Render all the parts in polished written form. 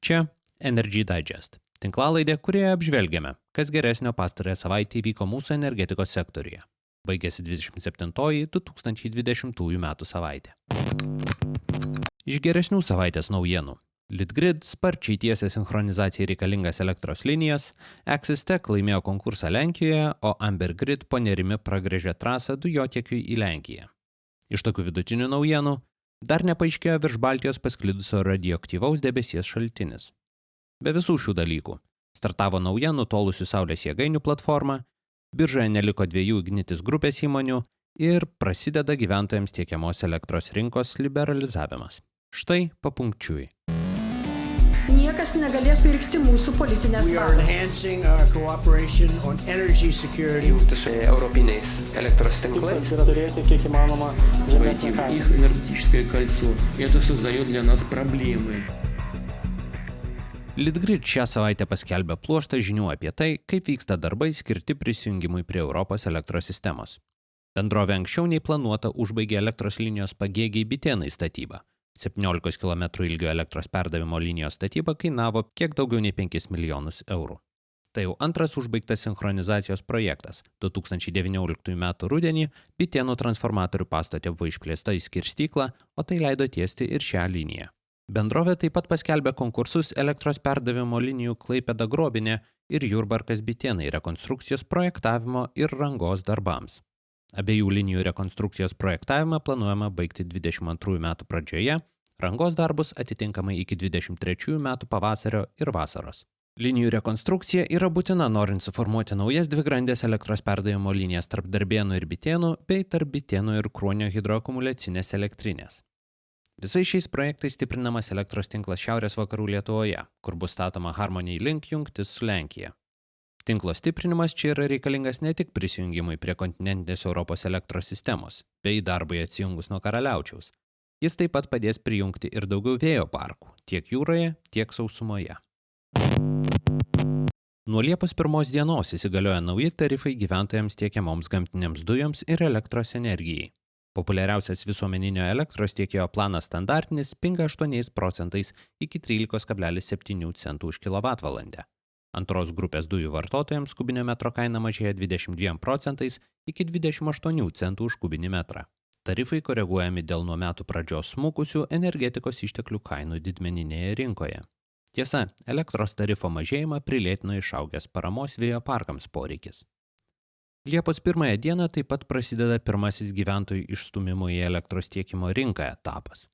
Čia Energy Digest, tinklalaidė, kurioje apžvelgiame, kas geresnio pastarąją savaitę įvyko mūsų energetikos sektoriuje. Baigėsi 27-oji 2020 metų savaitė. Iš geresnių savaitės naujienų. Litgrid sparčiai tiesė sinchronizacijai reikalingas elektros linijas, Axis Tech laimėjo konkursą Lenkijoje, o Amber Grid po Nerimi pragręžė trasą dujotiekiui į Lenkiją. Iš tokių vidutinių naujienų dar nepaaiškėjo virš Baltijos pasklidusio radioaktyvaus debesies šaltinis. Be visų šių dalykų startavo nauja nutolusių saulės jėgainių platforma, biržoje neliko 2 Ignitis grupės įmonių ir prasideda gyventojams tiekiamos elektros rinkos liberalizavimas. Štai papunkčiui. Niekas negalės pirkti mūsų politinės valios. Jungtis su europiniais elektros tinklais. Yra turėti kiek įmanoma žemesnę kainą. Их энергетическое кольцо. Это создает для нас проблемы. Litgrid šią savaitę paskelbė pluoštą žinių apie tai, kaip vyksta darbai skirti prisijungimui prie Europos elektros sistemos. Bendrovė anksčiau nei planuota užbaigė elektros linijos Pagėgiai-Bitėnai statybą. 17 km ilgio elektros perdavimo linijos statyba kainavo kiek daugiau nei 5 milijonus eurų. Tai jau antras užbaigtas sinchronizacijos projektas. 2019 m. rudenį Bitėnų transformatorių pastote buvo išplėsta į skirstyklą, o tai leido tiesti ir šią liniją. Bendrovė taip pat paskelbė konkursus elektros perdavimo linijų Klaipėda-Grobinė ir Jurbarkas-Bitėnai rekonstrukcijos projektavimo ir rangos darbams. Abiejų linijų rekonstrukcijos projektavimą planuojama baigti 22 metų pradžioje, rangos darbus atitinkamai iki 23 metų pavasario ir vasaros. Linijų rekonstrukcija yra būtina norint suformuoti naujas dvigrandės elektros perdavimo linijas tarp Darbėnų ir Bitėnų bei tarp Bitėnų ir Kruonio hidroakumuliacinės elektrinės. Visais šiais projektais stiprinamas elektros tinklas šiaurės vakarų Lietuvoje, kur bus statoma Harmony Link jungtis su Lenkija. Tinklo stiprinimas čia yra reikalingas ne tik prisijungimui prie kontinentinės Europos elektros sistemos, bei darbui atsijungus nuo Karaliaučiaus. Jis taip pat padės prijungti ir daugiau vėjo parkų, tiek jūroje, tiek sausumoje. Nuo Liepos 1 dienos įsigalioja nauji tarifai gyventojams tiekiamoms gamtinėms dujoms ir elektros energijai. Populiariausias visuomeninio elektros tiekėjo planas standartinis pinga 8% iki 13,7 centų už kilovatvalandę. Antros grupės dujų vartotojams kubinio metro kaina mažėja 22% iki 28 centų už kubinį metrą. Tarifai koreguojami dėl nuo metų pradžios smukusių energetikos išteklių kainų didmeninėje rinkoje. Tiesa, elektros tarifo mažėjimą prilėtino išaugęs paramos vėjo parkams poreikis. Liepos 1 dieną taip pat prasideda pirmasis gyventojų išstūmimo į elektros tiekimo rinką etapas.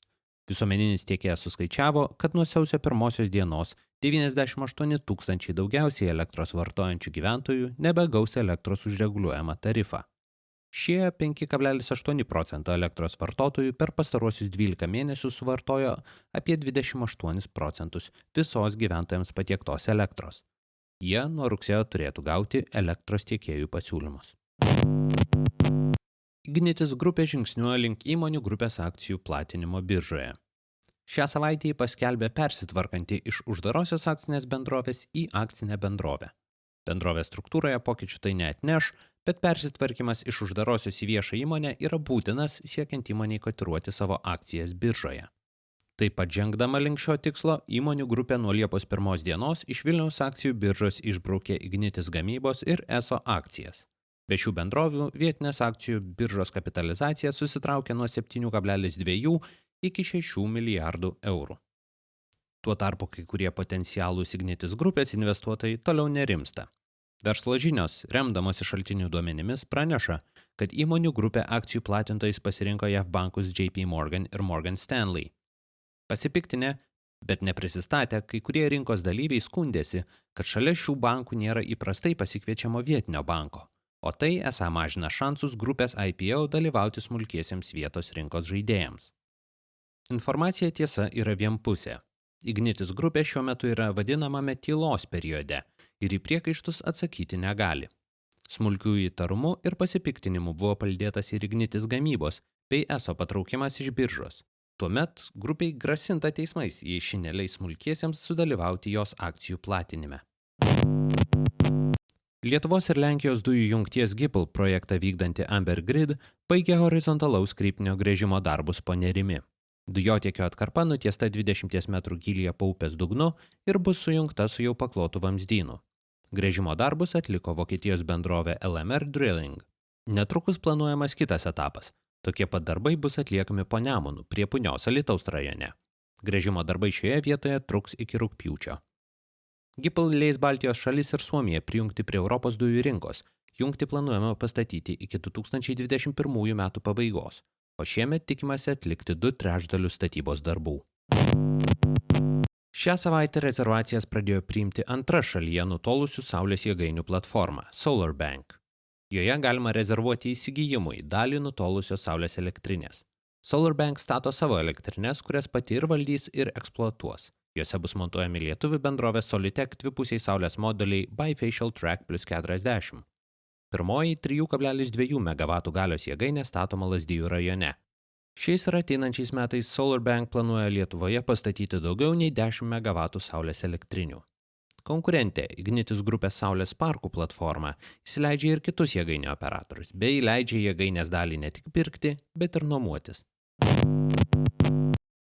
Visuomeninis tiekėjas suskaičiavo, kad nuo sausio 1 dienos 98 000 daugiausiai elektros vartojančių gyventojų nebegaus elektros už reguliuojamą tarifą. Šie 5,8% elektros vartotojų per pastaruosius 12 mėnesių suvartojo apie 28% visos gyventojams patiektos elektros. Jie nuo rugsėjo turėtų gauti elektros tiekėjų pasiūlymus. Ignitis grupė žingsniuoja link įmonių grupės akcijų platinimo biržoje. Šią savaitę jį paskelbė persitvarkanti iš uždarosios akcinės bendrovės į akcinę bendrovę. Bendrovės struktūroje pokyčių tai neatneš, bet persitvarkymas iš uždarosios į viešą įmonę yra būtinas siekiant įmoniai kotiruoti savo akcijas biržoje. Taip pat žengdama link šio tikslo, įmonių grupė nuo Liepos 1 dienos iš Vilniaus akcijų biržos išbraukė Ignitis gamybos ir ESO akcijas. Be šių bendrovių vietinės akcijų biržos kapitalizacija susitraukė nuo 7,2 iki 6 milijardų eurų. Tuo tarpu kai kurie potencialūs Ignitis grupės investuotojai toliau nerimsta. Verslo žinios, remdamosi šaltinių duomenimis, praneša, kad įmonių grupė akcijų platintojais pasirinko JAV bankus JP Morgan ir Morgan Stanley. Pasipiktinę, bet neprisistatę, kai kurie rinkos dalyviai skundėsi, kad šalia šių bankų nėra įprastai pasikviečiamo vietinio banko, o tai esą mažina šansus grupės IPO dalyvauti smulkiesiems vietos rinkos žaidėjams. Informacija tiesa yra vienpusė. Ignitis grupė šiuo metu yra vadinamame tylos periode ir į priekaištus atsakyti negali. Smulkių įtarumų ir pasipiktinimu buvo palydėtas ir Ignitis gamybos bei ESO patraukimas iš biržos. Tuomet grupiai grasinta teismais, jei ši neleis smulkiesiems sudalyvauti jos akcijų platinime. Lietuvos ir Lenkijos dujų jungties GIPL projektą vykdanti Amber Grid baigė horizontalaus kryptinio gręžimo darbus po Nerimi. Dujotiekio atkarpa nutiesta 20 metrų gylyje po upės dugnu ir bus sujungta su jau paklotu vamzdynu. Gręžimo darbus atliko Vokietijos bendrovė LMR Drilling. Netrukus planuojamas kitas etapas. Tokie pat darbai bus atliekami po Nemunu, prie Punios Alytaus rajone. Gręžimo darbai šioje vietoje truks iki rugpjūčio. GIPL leis Baltijos šalis ir Suomiją prijungti prie Europos dujų rinkos. Jungtį planuojama pastatyti iki 2021 metų pabaigos, o šiemet tikimasi atlikti 2/3 statybos darbų. Šią savaitę rezervacijas pradėjo priimti antra šalyje nutolusių saulės jėgainių platforma SolarBank. Joje galima rezervuoti įsigijimui dalį nutolusios saulės elektrinės. SolarBank stato savo elektrinės, kurias pati ir valdys ir eksploatuos. Jose bus montuojami lietuvių bendrovės Solitec dvipusiai saulės moduliai Bifacial Track plus 40. Pirmoji 3,2 MW galios jėgainė statoma Lazdijų rajone. Šiais ir ateinančiais metais SolarBank planuoja Lietuvoje pastatyti daugiau nei 10 MW saulės elektrinių. Konkurentė Ignitis grupės saulės parkų platforma įsileidžia ir kitus jėgainių operatorius, bei leidžia jėgainės dalį ne tik pirkti, bet ir nuomotis.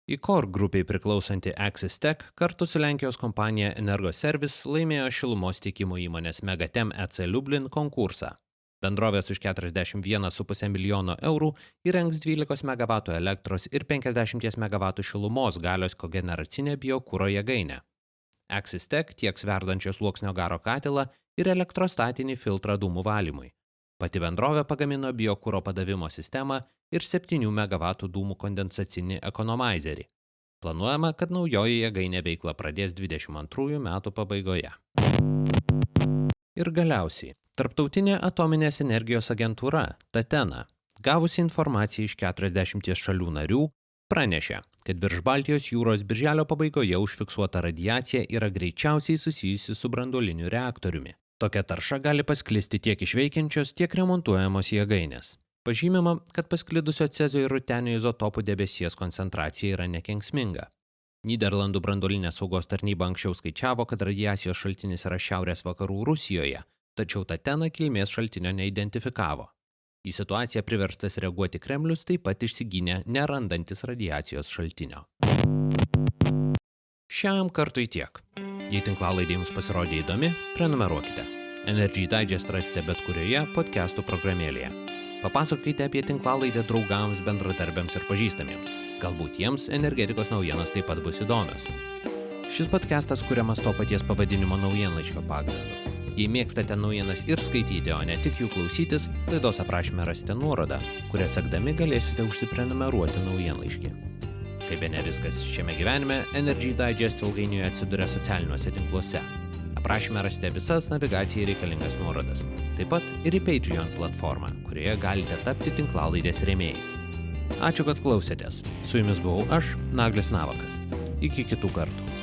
Icor grupiai priklausanti Axis Tech kartu su Lenkijos kompanija Energoservice laimėjo šilumos tiekimo įmonės Megatem EC Lublin konkursą. Bendrovės už 41,5 milijono eurų įrengs 12 MW elektros ir 50 MW šilumos galios kogeneracinę biokuro jėgainę. Axis Tech tieks verdančio sluoksnio garo katilą ir elektrostatinį filtrą dūmų valymui. Pati bendrovė pagamino biokuro padavimo sistemą ir 7 MW dūmų kondensacinį ekonomizerį. Planuojama, kad naujoji jėgainė veiklą pradės 22 metų pabaigoje. Ir galiausiai, Tarptautinė atominės energijos agentūra Tatena, gavusi informaciją iš 40 šalių narių, pranešė, kad virš Baltijos jūros birželio pabaigoje užfiksuota radiacija yra greičiausiai susijusi su branduoliniu reaktoriumi. Tokia tarša gali pasklisti tiek iš veikiančios, tiek remontuojamos jėgainės. Pažymima, kad pasklidusio cezio ir rutenio izotopų debesies koncentracija yra nekenksminga. Nyderlandų branduolinės saugos tarnyba anksčiau skaičiavo, kad radiacijos šaltinis yra šiaurės vakarų Rusijoje, tačiau Tatena kilmės šaltinio neidentifikavo. Į situaciją priverstas reaguoti Kremlius taip pat išsigynė nerandantis radiacijos šaltinio. Šiam kartui tiek. Jei tinklalaidė jums pasirodė įdomi, prenumeruokite. Energy Digest rasite bet kurioje podcastų programėlėje. Papasakokite apie tinklalaidę draugams, bendradarbiams ir pažįstamiems. Galbūt jiems energetikos naujienos taip pat bus įdomios. Šis podcastas kuriamas to paties pavadinimo naujienlaiškio pagrindu. Jei mėgstate naujienas ir skaityti, o ne tik jų klausytis, laidos aprašyme rasite nuorodą, kurią sekdami galėsite užsiprenumeruoti naujienlaiškį. Kaip be ne viskas šiame gyvenime, Energy Digest ilgainiui atsiduria socialiniuose tinkluose. Aprašyme rasite visas navigacijai reikalingas nuorodas. Taip pat ir į Patreon platformą, kurioje galite tapti tinklalaidės rėmėjais. Ačiū, kad klausėtės. Su jumis buvau aš, Naglis Navakas. Iki kitų kartų.